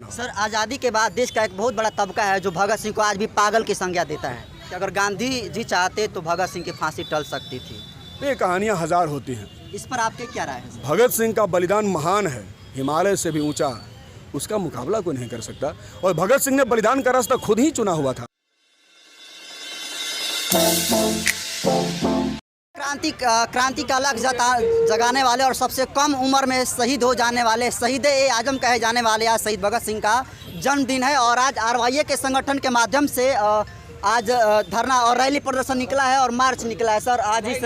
Sir, आज़ादी के बाद देश का एक बहुत बड़ा तबका है जो भगत सिंह को आज भी पागल की संज्ञा देता है कि अगर गांधी जी चाहते तो भगत सिंह की फांसी टल सकती थी। ये कहानियाँ हजार होती हैं। इस पर आपके क्या राय है सर? भगत सिंह का बलिदान महान है, हिमालय से भी ऊंचा, उसका मुकाबला कोई नहीं कर सकता। और भगत सिंह ने बलिदान का रास्ता खुद ही चुना हुआ था। क्रांति का अलग जगाने वाले और सबसे कम उम्र में शहीद हो जाने वाले शहीद-ए-आजम कहे जाने वाले आज शहीद भगत सिंह का जन्मदिन है। और आज आरवाईए के संगठन के माध्यम से आज धरना और रैली प्रदर्शन निकला है और मार्च निकला है। सर, आज इस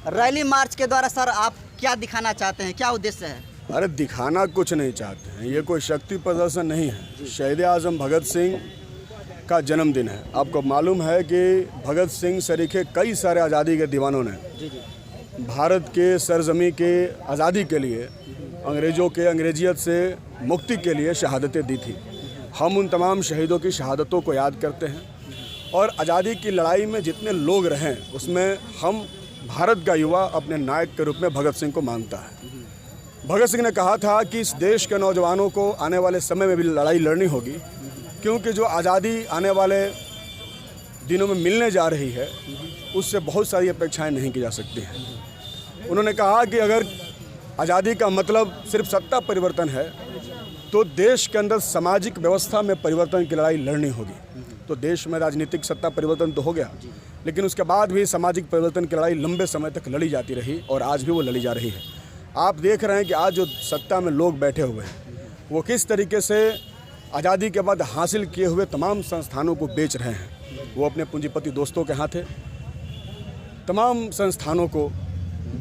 रैली मार्च के द्वारा सर आप क्या दिखाना चाहते हैं, क्या उद्देश्य है? अरे दिखाना कुछ नहीं चाहते हैं, ये कोई शक्ति प्रदर्शन नहीं है। शहीद-ए-आजम भगत सिंह का जन्मदिन है। आपको मालूम है कि भगत सिंह सरीखे कई सारे आज़ादी के दीवानों ने भारत के सरजमी के आज़ादी के लिए अंग्रेज़ों के अंग्रेजियत से मुक्ति के लिए शहादतें दी थी। हम उन तमाम शहीदों की शहादतों को याद करते हैं और आज़ादी की लड़ाई में जितने लोग रहे उसमें हम भारत का युवा अपने नायक के रूप में भगत सिंह को मानता है। भगत सिंह ने कहा था कि इस देश के नौजवानों को आने वाले समय में भी लड़ाई लड़नी होगी, क्योंकि जो आज़ादी आने वाले दिनों में मिलने जा रही है उससे बहुत सारी अपेक्षाएं नहीं की जा सकती हैं। उन्होंने कहा कि अगर आज़ादी का मतलब सिर्फ सत्ता परिवर्तन है तो देश के अंदर सामाजिक व्यवस्था में परिवर्तन की लड़ाई लड़नी होगी। तो देश में राजनीतिक सत्ता परिवर्तन तो हो गया, लेकिन उसके बाद भी सामाजिक परिवर्तन की लड़ाई लंबे समय तक लड़ी जाती रही और आज भी वो लड़ी जा रही है। आप देख रहे हैं कि आज जो सत्ता में लोग बैठे हुए हैं वो किस तरीके से आज़ादी के बाद हासिल किए हुए तमाम संस्थानों को बेच रहे हैं। वो अपने पूंजीपति दोस्तों के हाथ है, तमाम संस्थानों को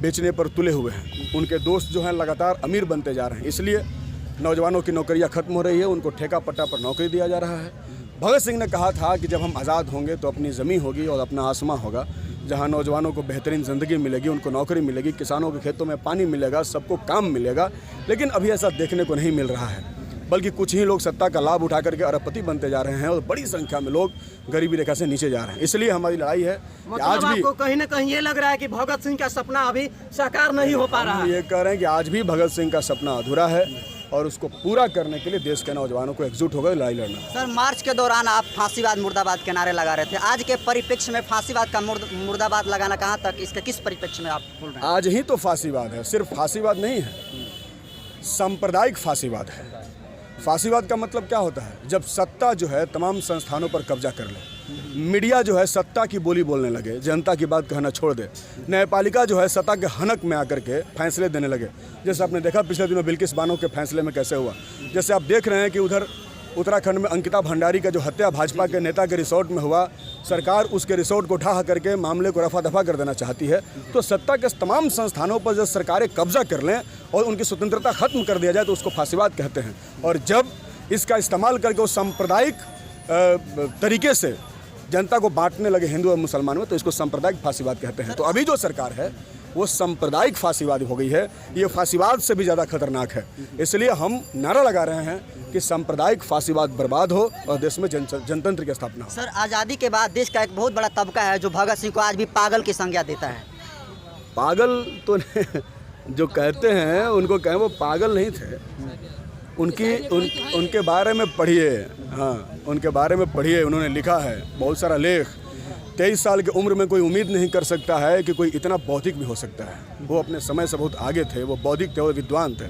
बेचने पर तुले हुए हैं। उनके दोस्त जो हैं लगातार अमीर बनते जा रहे हैं, इसलिए नौजवानों की नौकरियां खत्म हो रही है, उनको ठेका पट्टा पर नौकरी दिया जा रहा है। भगत सिंह ने कहा था कि जब हम आज़ाद होंगे तो अपनी ज़मीन होगी और अपना आसमां होगा, जहां नौजवानों को बेहतरीन ज़िंदगी मिलेगी, उनको नौकरी मिलेगी, किसानों के खेतों में पानी मिलेगा, सबको काम मिलेगा। लेकिन अभी ऐसा देखने को नहीं मिल रहा है, बल्कि कुछ ही लोग सत्ता का लाभ उठा करके अरबपति बनते जा रहे हैं और बड़ी संख्या में लोग गरीबी रेखा से नीचे जा रहे हैं। इसलिए हमारी लड़ाई है कि आज भी आपको कहीं ना कहीं ये लग रहा है कि भगत सिंह का सपना अभी साकार नहीं हो पा रहा है। ये कह रहे हैं कि आज भी भगत सिंह का सपना अधूरा है और उसको पूरा करने के लिए देश के नौजवानों को एकजुट होकर लड़ाई लड़ना। सर, मार्च के दौरान आप फांसीवाद मुर्दाबाद के नारे लगा रहे थे। आज के परिप्रेक्ष्य में फांसीवाद का मुर्दाबाद लगाना कहाँ तक, इसके किस परिप्रेक्ष्य में आप बोल रहे हैं? आज ही तो फांसीवाद है, सिर्फ फांसीवाद नहीं है, सांप्रदायिक फांसीवाद है। फांसीवाद का मतलब क्या होता है? जब सत्ता जो है तमाम संस्थानों पर कब्जा कर ले, मीडिया जो है सत्ता की बोली बोलने लगे, जनता की बात कहना छोड़ दे, न्यायपालिका जो है सत्ता के हनक में आकर के फैसले देने लगे। जैसे आपने देखा पिछले दिनों बिल्किस बानो के फैसले में कैसे हुआ। जैसे आप देख रहे हैं कि उधर उत्तराखंड में अंकिता भंडारी का जो हत्या भाजपा के नेता के रिसोर्ट में हुआ, सरकार उसके रिसोर्ट को ढहा करके मामले को रफा दफा कर देना चाहती है। तो सत्ता के तमाम संस्थानों पर जब सरकारें कब्जा कर लें और उनकी स्वतंत्रता खत्म कर दिया जाए तो उसको फांसीवाद कहते हैं। और जब इसका इस्तेमाल करके वो सांप्रदायिक तरीके से जनता को बांटने लगे हिंदू और मुसलमान में, तो इसको सांप्रदायिक फांसीवाद कहते हैं। तो अभी जो सरकार है वो सांप्रदायिक फांसीवाद हो गई है। ये फांसीवाद से भी ज़्यादा खतरनाक है। इसलिए हम नारा लगा रहे हैं कि सांप्रदायिक फांसीवाद बर्बाद हो और देश में जनतंत्र की स्थापना हो। सर, आज़ादी के बाद देश का एक बहुत बड़ा तबका है जो भगत सिंह को आज भी पागल की संज्ञा देता है। पागल तो जो कहते हैं उनको कहें, वो पागल नहीं थे। उनके बारे में पढ़िए, हाँ उनके बारे में पढ़िए, उन्होंने लिखा है बहुत सारा लेख। 23 साल की उम्र में कोई उम्मीद नहीं कर सकता है कि कोई इतना बौद्धिक भी हो सकता है। वो अपने समय से बहुत आगे थे, वो बौद्धिक थे, वो विद्वान थे,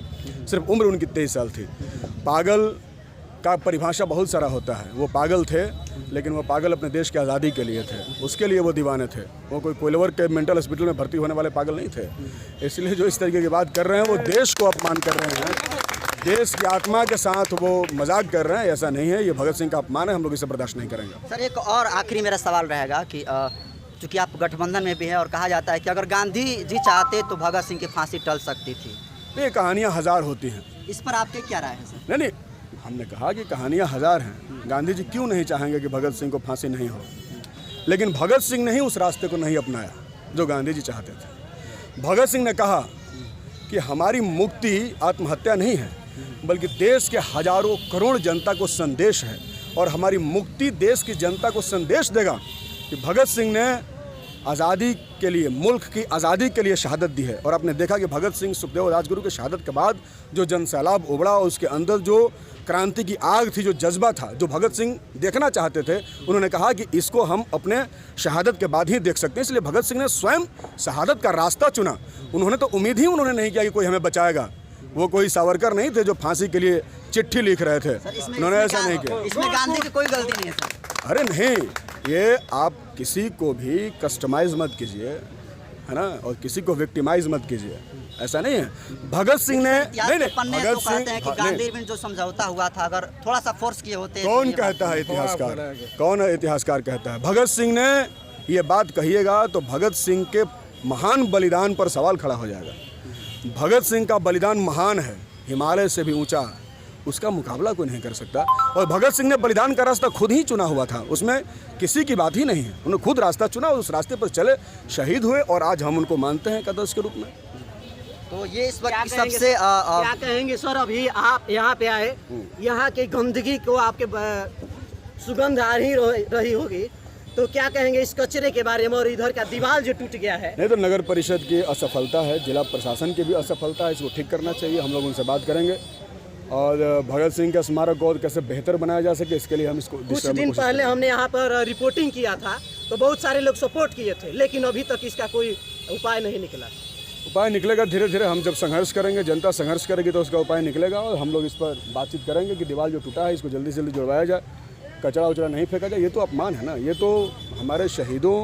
सिर्फ उम्र उनकी 23 साल थी। पागल का परिभाषा बहुत सारा होता है। वो पागल थे, लेकिन वो पागल अपने देश की आज़ादी के लिए थे, उसके लिए वो दीवाने थे। वो कोई कोइलवर के मेंटल हॉस्पिटल में भर्ती होने वाले पागल नहीं थे। इसलिए जो इस तरीके की बात कर रहे हैं वो देश को अपमान कर रहे हैं, देश की आत्मा के साथ वो मजाक कर रहे हैं। ऐसा नहीं है, ये भगत सिंह का अपमान है, हम लोग इसे बर्दाश्त नहीं करेंगे। सर, एक और आखिरी मेरा सवाल रहेगा कि चूँकि आप गठबंधन में भी हैं और कहा जाता है कि अगर गांधी जी चाहते तो भगत सिंह की फांसी टल सकती थी। ये कहानियाँ हजार होती हैं। इस पर आपके क्या राय है सर? नहीं, हमने कहा कि कहानियाँ हजार हैं। गांधी जी क्यों नहीं चाहेंगे कि भगत सिंह को फांसी नहीं हो, लेकिन भगत सिंह ने ही उस रास्ते को नहीं अपनाया जो गांधी जी चाहते थे। भगत सिंह ने कहा कि हमारी मुक्ति आत्महत्या नहीं है, बल्कि देश के हजारों करोड़ जनता को संदेश है। और हमारी मुक्ति देश की जनता को संदेश देगा कि भगत सिंह ने आज़ादी के लिए, मुल्क की आज़ादी के लिए शहादत दी है। और आपने देखा कि भगत सिंह, सुखदेव, राजगुरु की शहादत के बाद जो जनसैलाब उबड़ा और उसके अंदर जो क्रांति की आग थी, जो जज्बा था, जो भगत सिंह देखना चाहते थे, उन्होंने कहा कि इसको हम अपने शहादत के बाद ही देख सकते हैं। इसलिए भगत सिंह ने स्वयं शहादत का रास्ता चुना। उन्होंने तो उम्मीद ही उन्होंने नहीं किया कि कोई हमें बचाएगा। वो कोई सावरकर नहीं थे जो फांसी के लिए चिट्ठी लिख रहे थे। उन्होंने ऐसा नहीं किया। इसमें गांधी की कोई गलती नहीं है सर। अरे नहीं, ये आप किसी को भी कस्टमाइज मत कीजिए, है ना, और किसी को विक्टिमाइज मत कीजिए, ऐसा नहीं है। भगत सिंह ने नहीं, पन्ने तो कहते हैं कि गांधी में जो समझौता हुआ था, अगर थोड़ा सा फोर्स किए होते। कौन कहता है इतिहासकार, कौन इतिहासकार कहता है? भगत सिंह ने ये बात कहिएगा तो भगत सिंह के महान बलिदान पर सवाल खड़ा हो जाएगा। भगत सिंह का बलिदान महान है, हिमालय से भी ऊंचा, उसका मुकाबला कोई नहीं कर सकता। और भगत सिंह ने बलिदान का रास्ता खुद ही चुना हुआ था, उसमें किसी की बात ही नहीं है। उन्होंने खुद रास्ता चुना और उस रास्ते पर चले, शहीद हुए, और आज हम उनको मानते हैं एक आदर्श के रूप में। तो ये इस वक्त सबसे क्या कहेंगे सर? अभी आप यहाँ पे आए, यहाँ की गंदगी को आपके सुगंध आ रही होगी, तो क्या कहेंगे इस कचरे के बारे में और इधर का दीवार जो टूट गया है? नहीं तो नगर परिषद की असफलता है, जिला प्रशासन की भी असफलता है, इसको ठीक करना चाहिए। हम लोग उनसे बात करेंगे और भगत सिंह का स्मारक और कैसे बेहतर बनाया जा सके, इसके लिए हम इसको कुछ दिन पहले हमने यहाँ पर रिपोर्टिंग किया था, तो बहुत सारे लोग सपोर्ट किए थे, लेकिन अभी तक इसका कोई उपाय नहीं निकला। उपाय निकलेगा धीरे धीरे। हम जब संघर्ष करेंगे, जनता संघर्ष करेगी, तो उसका उपाय निकलेगा। और हम लोग इस पर बातचीत करेंगे कि दीवार जो टूटा है इसको जल्दी से जल्दी जुड़वाया जाए, कचरा उचरा नहीं फेंका जाए। ये तो अपमान है ना, ये तो हमारे शहीदों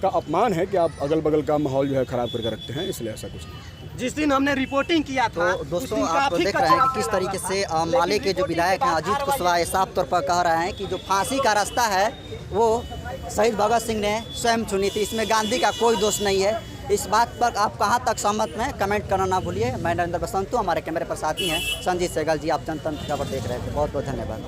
का अपमान है कि आप अगल बगल का माहौल जो है ख़राब करके रखते हैं, इसलिए ऐसा कुछ नहीं। जिस दिन हमने रिपोर्टिंग किया था, तो दोस्तों आप देख रहे हैं कि किस तरीके से माले के जो विधायक हैं अजीत कुशवाहा साफ तौर पर कह रहे हैं कि जो फांसी का रास्ता है वो शहीद भगत सिंह ने स्वयं चुनी थी, इसमें गांधी का कोई दोष नहीं है। इस बात पर आप कहाँ तक सहमत हैं, कमेंट करना ना भूलिए। मैं नरेंद्र बसंतु, हमारे कैमरे पर साथी हैं संजीत सहगल जी। आप जनतंत्र खबर देख रहे थे, बहुत बहुत धन्यवाद।